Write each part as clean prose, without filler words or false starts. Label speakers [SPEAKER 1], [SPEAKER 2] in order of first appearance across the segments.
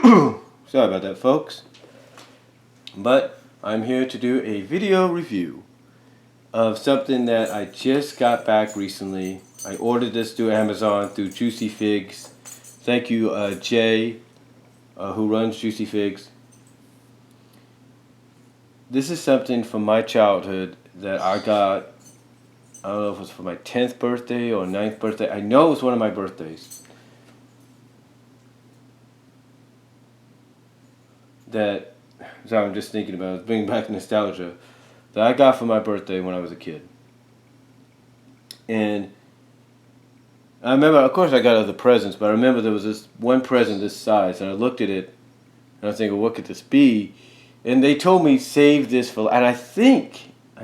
[SPEAKER 1] Sorry about that, folks. But I'm here to do a video review of something that I just got back recently. I ordered this through Amazon through Juicy Figs. Thank you, Jay, who runs Juicy Figs. This is something from my childhood that I got. I don't know if it was for my 10th birthday or 9th birthday. I know it was one of my birthdays. That, sorry, I'm just thinking about it, bringing back nostalgia, that I got for my birthday when I was a kid. And I remember, of course I got other presents, but I remember there was this one present this size, and I looked at it, and I was thinking, what could this be? And they told me, save this for, and I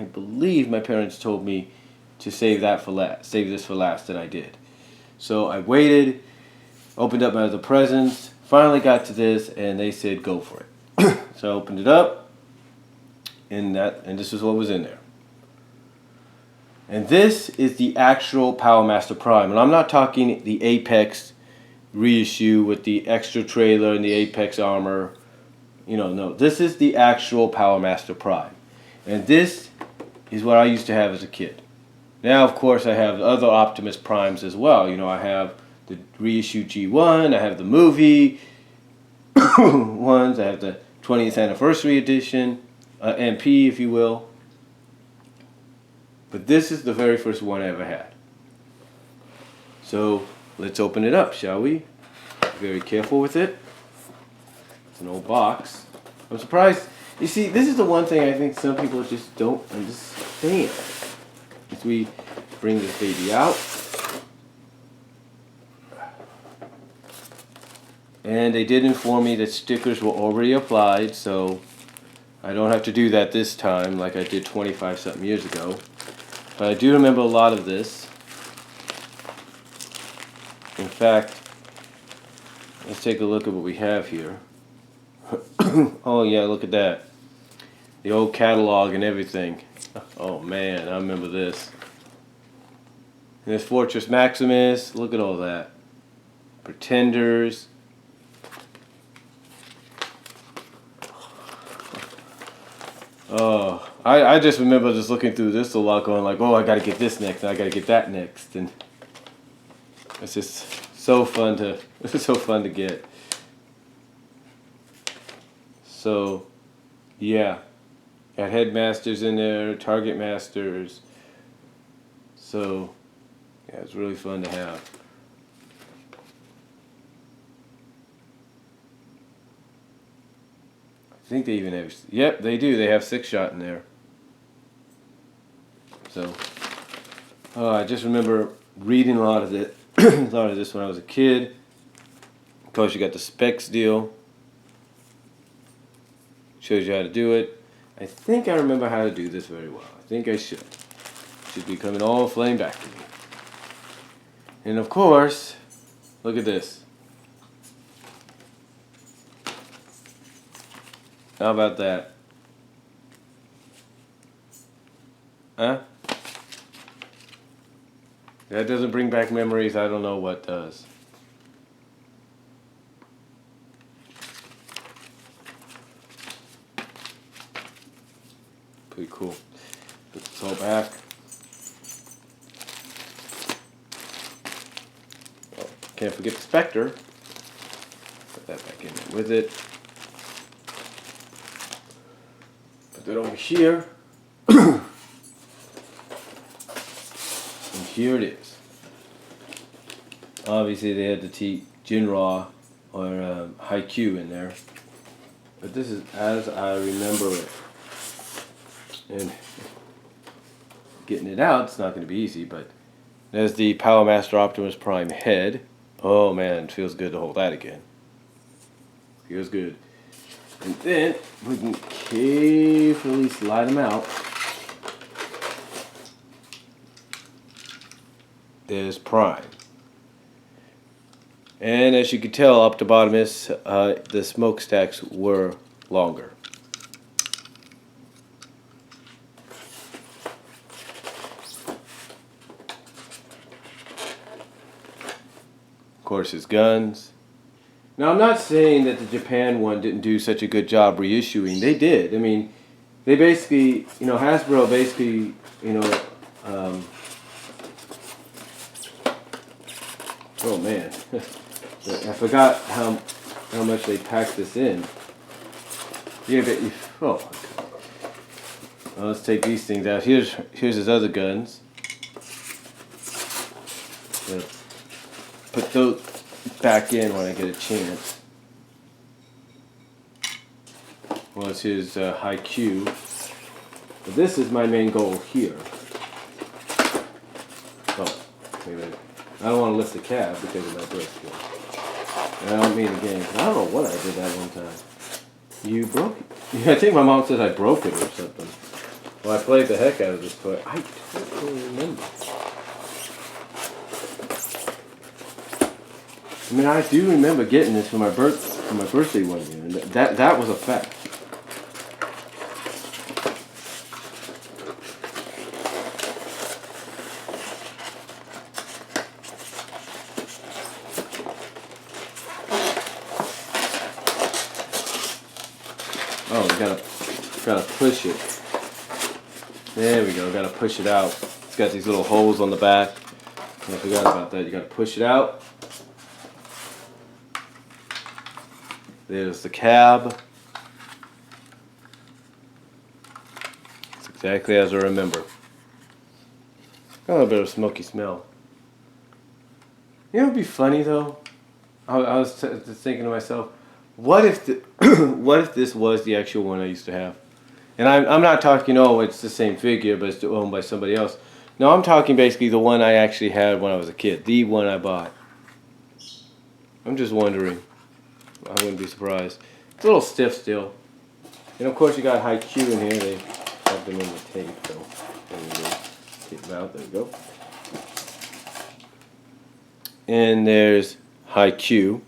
[SPEAKER 1] believe my parents told me to save that for last, save this for last, and I did. So I waited, opened up my other presents, finally got to this, and they said, go for it. So I opened it up, and this is what was in there. And this is the actual Powermaster Prime. And I'm not talking the Apex reissue with the extra trailer and the Apex armor. No. This is the actual Powermaster Prime. And this is what I used to have as a kid. Now, of course, I have other Optimus Primes as well. I have the reissue G1, I have the movie ones, I have the 20th anniversary edition, MP, if you will. But this is the very first one I ever had. So let's open it up, shall we? Be very careful with it. It's an old box. I'm surprised. You see, this is the one thing I think some people just don't understand. As we bring this baby out. And they did inform me that stickers were already applied, so I don't have to do that this time like I did 25-something years ago. But I do remember a lot of this. In fact, let's take a look at what we have here. Oh yeah, look at that. The old catalog and everything. Oh man, I remember this. And there's Fortress Maximus, look at all that. Pretenders. Oh, I just remember just looking through this a lot going like, oh, I gotta get this next, and I gotta get that next, and it's just so fun to get. So, yeah, got Headmasters in there, Target Masters, so, yeah, it's really fun to have. I think they even have, yep, they do. They have 6-shot in there. So, I just remember reading a lot of it, a lot of this when I was a kid. Of course, you got the specs deal. Shows you how to do it. I think I remember how to do this very well. I think I should. Should be coming all flame back to me. And of course, look at this. How about that? Huh? That doesn't bring back memories. I don't know what does. Pretty cool. Put this all back. Oh, can't forget the Spectre. Put that back in there with it. Put it over here. And here it is. Obviously they had the Jinra or Haikyuu in there. But this is as I remember it. And getting it out, it's not going to be easy, but there's the Powermaster Optimus Prime head. Oh man, it feels good to hold that again. Feels good. And then we can carefully slide them out. There's Prime. And as you can tell, up to Optimus, the smokestacks were longer. Of course, his guns. Now, I'm not saying that the Japan one didn't do such a good job reissuing. They did. I mean, they basically, Hasbro basically, oh man, I forgot how much they packed this in. Oh, well, let's take these things out. Here's his other guns. Gonna put those back in when I get a chance. Well, it's his high Q. But this is my main goal here. Oh, wait a minute. I don't want to lift the cab because of my birthday. And I don't mean again. I don't know what I did that one time. You broke it. Yeah, I think my mom said I broke it or something. Well, I played the heck out of this toy. I totally remember. I mean, I do remember getting this for my birthday one year, and that was a fact. Oh, we gotta push it. There we go. Gotta push it out. It's got these little holes on the back. I forgot about that. You gotta push it out. There's the cab. It's exactly as I remember. Got a little bit of smoky smell. You know, it'd be funny though. I was just thinking to myself, what if what if this was the actual one I used to have? And I'm not talking, oh, it's the same figure, but it's owned by somebody else. No, I'm talking basically the one I actually had when I was a kid, the one I bought. I'm just wondering. I wouldn't be surprised. It's a little stiff still. And of course you got high Q in here. They have them in the tape, so there we go. Take them out, there we go. And there's high Q.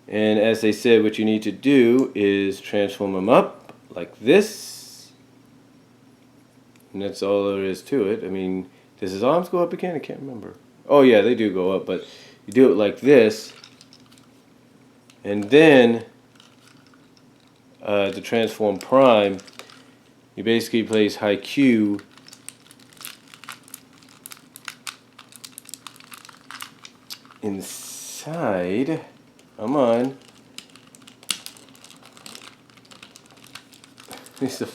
[SPEAKER 1] And as they said, what you need to do is transform them up like this. And that's all there is to it. I mean, does his arms go up again? I can't remember. Oh yeah, they do go up, but you do it like this. And then, to transform Prime, you basically place high Q inside. Come on. Used to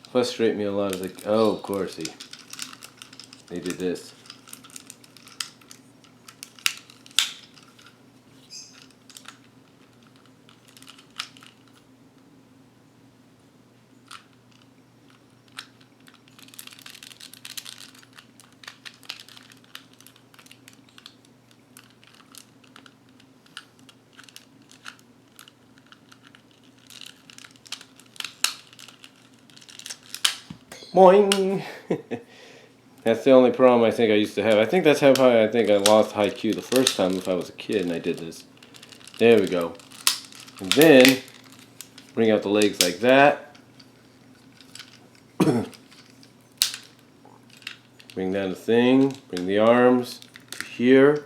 [SPEAKER 1] frustrate me a lot. It's like, oh, of course, they did this. Boing! That's the only problem I think I used to have. I think that's how I think I lost high Q the first time if I was a kid and I did this. There we go. And then, bring out the legs like that. Bring down the thing. Bring the arms to here.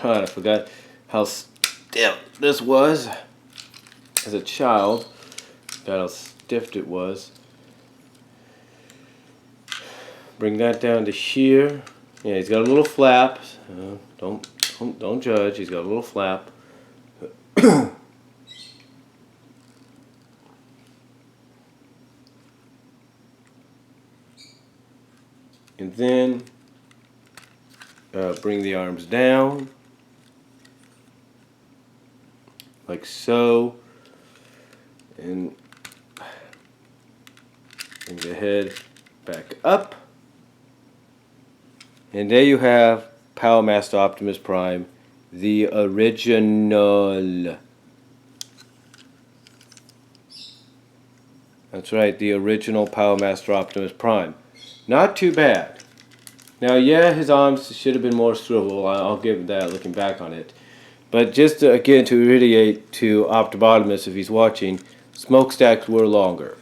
[SPEAKER 1] God, I forgot how stiff this was. As a child, got how stiff it was. Bring that down to here. Yeah, he's got a little flap. Don't judge. He's got a little flap. And then bring the arms down like so. And bring the head back up. And there you have Powermaster Optimus Prime, the original. That's right, the original Powermaster Optimus Prime. Not too bad. Now, yeah, his arms should have been more swivel. I'll give that looking back on it. But just to, again, to reiterate to Optimus, if he's watching, smokestacks were longer.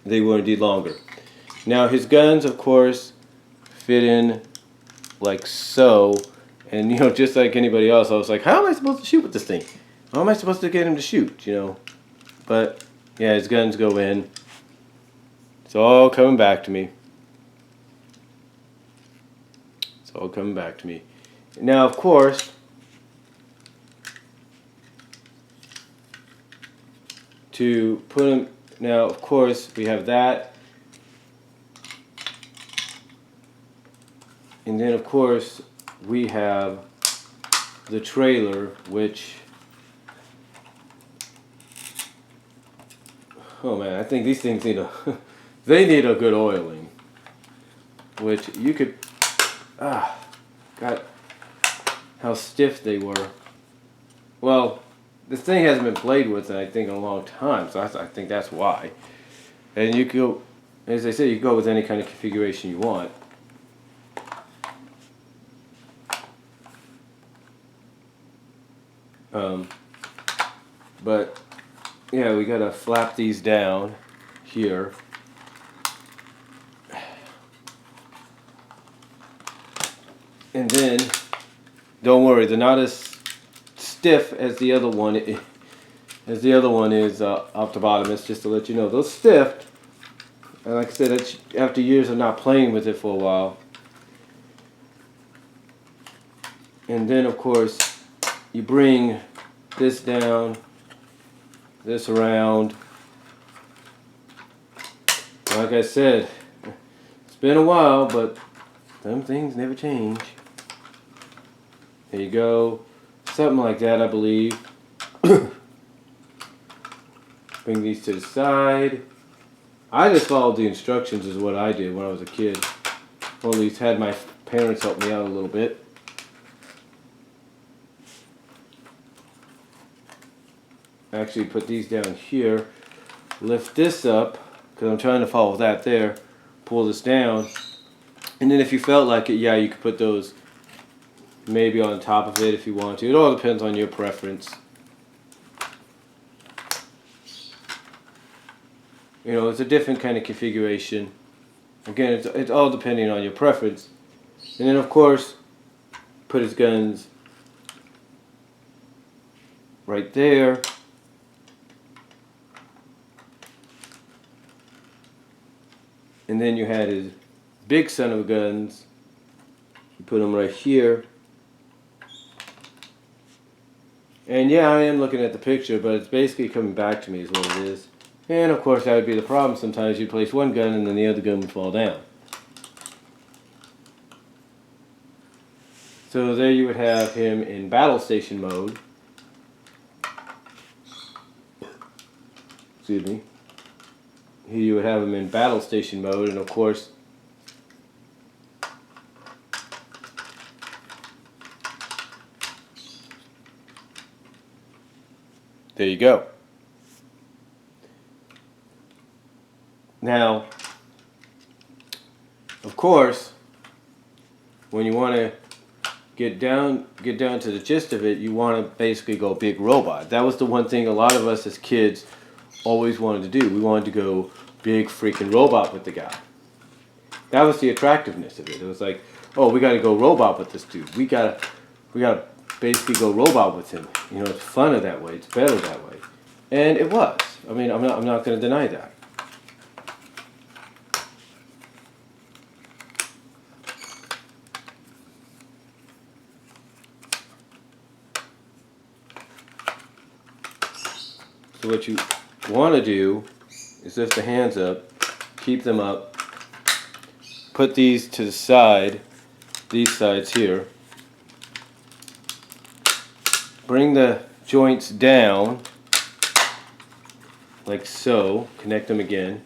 [SPEAKER 1] They were indeed longer. Now his guns, of course, fit in like so. And, you know, just like anybody else, I was like, how am I supposed to shoot with this thing? How am I supposed to get him to shoot, you know? But, yeah, his guns go in. It's all coming back to me. It's all coming back to me. Now, of course, to put him... Now, of course, we have that. And then, of course, we have the trailer, which... Oh, man, I think these things need a... they need a good oiling. Which you could... God, how stiff they were. Well, this thing hasn't been played with, I think, in a long time, so I think that's why. And you go, as I said, you go with any kind of configuration you want. But yeah, we gotta flap these down here. And then, don't worry, they're not as stiff as the other one. Is Optimus, just to let you know. Those stiff, and like I said, that's after years of not playing with it for a while. And then, of course, you bring this down, this around. Like I said, it's been a while, but some things never change. There you go. Something like that, I believe. Bring these to the side. I just followed the instructions is what I did when I was a kid. Or at least had my parents help me out a little bit. Actually put these down here. Lift this up, because I'm trying to follow that there. Pull this down. And then if you felt like it, yeah, you could put those maybe on top of it if you want to. It all depends on your preference. You know, it's a different kind of configuration. Again, it's all depending on your preference. And then, of course, put his guns right there. And then you had his big son of guns. You put them right here. And yeah, I am looking at the picture, but it's basically coming back to me is what it is. And of course that would be the problem. Sometimes you place one gun and then the other gun would fall down. So there you would have him in battle station mode. Excuse me. Here you would have him in battle station mode, and of course there you go. Now, of course, when you want to get down to the gist of it, you want to basically go big robot. That was the one thing a lot of us as kids always wanted to do. We wanted to go big freaking robot with the guy. That was the attractiveness of it. It was like, oh, we got to go robot with this dude. We gotta basically go robot with him. You know, it's funner that way. It's better that way. And it was. I mean, I'm not going to deny that. So what you want to do is lift the hands up, keep them up, put these to the side, these sides here. Bring the joints down, like so, connect them again.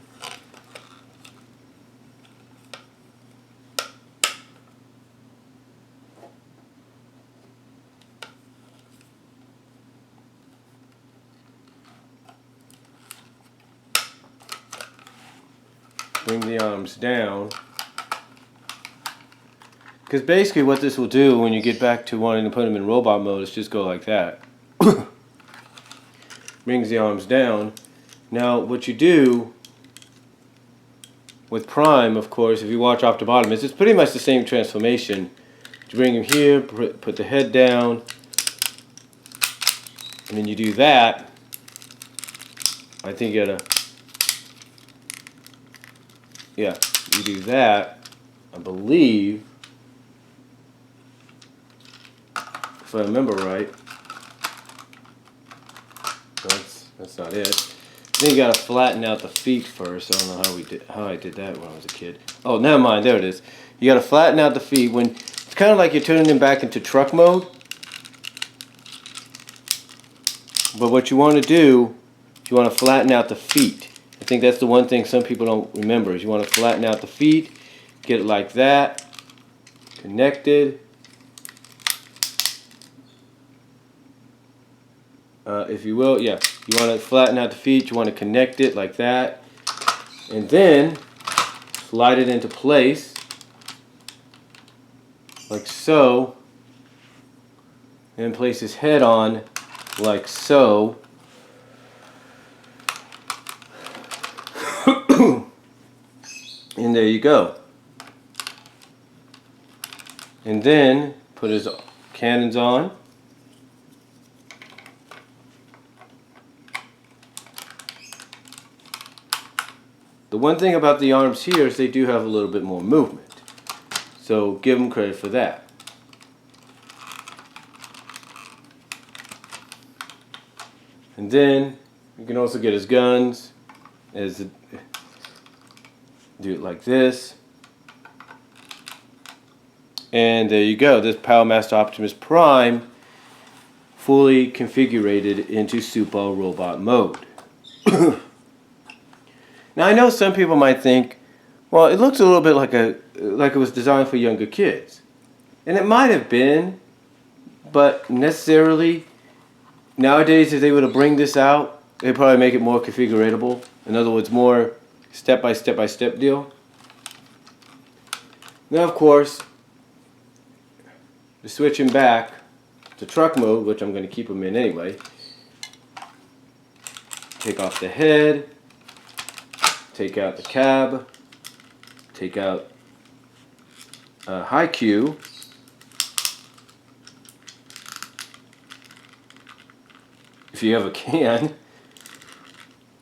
[SPEAKER 1] Bring the arms down. Because basically what this will do when you get back to wanting to put them in robot mode is just go like that. Brings the arms down. Now what you do with Prime, of course, if you watch Optimus, it's pretty much the same transformation. You bring him here, put the head down, and then you do that. I think you gotta, yeah, you do that, I believe, if I remember right. That's not it. Then you gotta flatten out the feet first. I don't know how I did that when I was a kid. Oh, never mind. There it is. You gotta flatten out the feet. When it's kind of like you're turning them back into truck mode. But what you want to do, you want to flatten out the feet. I think that's the one thing some people don't remember is you want to flatten out the feet, get it like that, connected. If you will, yeah. You want to flatten out the feet, you want to connect it like that, and then slide it into place, like so, and place his head on, like so. And there you go. And then put his cannons on. The one thing about the arms here is they do have a little bit more movement. So give them credit for that. And then you can also get his guns. Do it like this. And there you go. This Powermaster Optimus Prime fully configured into Super Robot mode. Now I know some people might think, well, it looks a little bit like it was designed for younger kids. And it might have been, but necessarily nowadays if they were to bring this out, they'd probably make it more configuratable. In other words, more step-by-step deal. Now of course, to switch him back to truck mode, which I'm going to keep him in anyway, take off the head, take out the cab, take out high Q, if you ever can.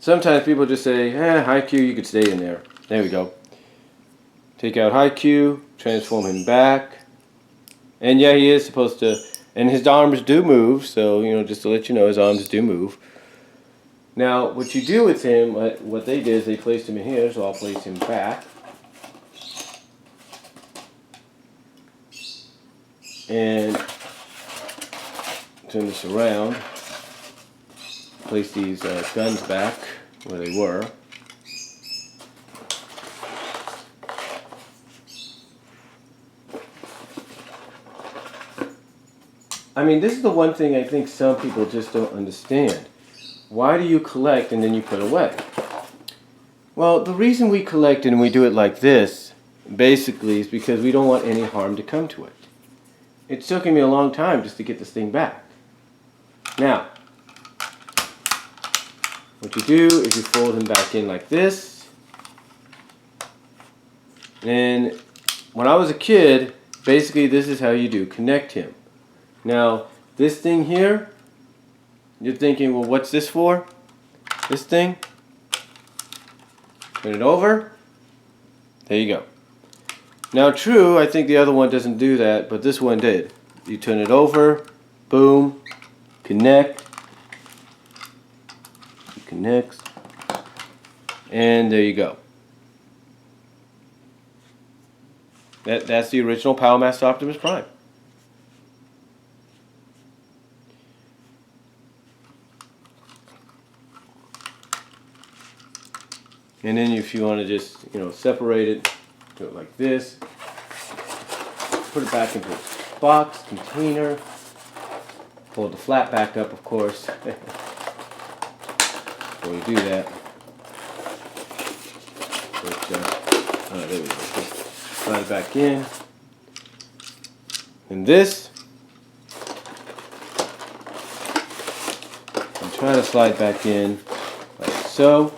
[SPEAKER 1] Sometimes people just say, high Q, you could stay in there. There we go. Take out high Q, transform him back. And yeah, he is supposed to, and his arms do move, so, you know, just to let you know, his arms do move. Now, what you do with him, what they did is they placed him in here, so I'll place him back. And turn this around. Place these guns back where they were. I mean, this is the one thing I think some people just don't understand. Why do you collect and then you put away? Well, the reason we collect and we do it like this, basically, is because we don't want any harm to come to it. It's taken me a long time just to get this thing back. Now, what you do is you fold him back in like this. And when I was a kid, basically this is how you do connect him. Now, this thing here, you're thinking, well, what's this for? This thing? Turn it over. There you go. Now, true, I think the other one doesn't do that, but this one did. You turn it over, boom, connect. It connects. And there you go. That's the original Powermaster Optimus Prime. And then if you want to just, you know, separate it, do it like this. Put it back into a box, container. Fold the flap back up, of course. Before you do that. But, there we go. Slide it back in. And this, I'm trying to slide back in like so.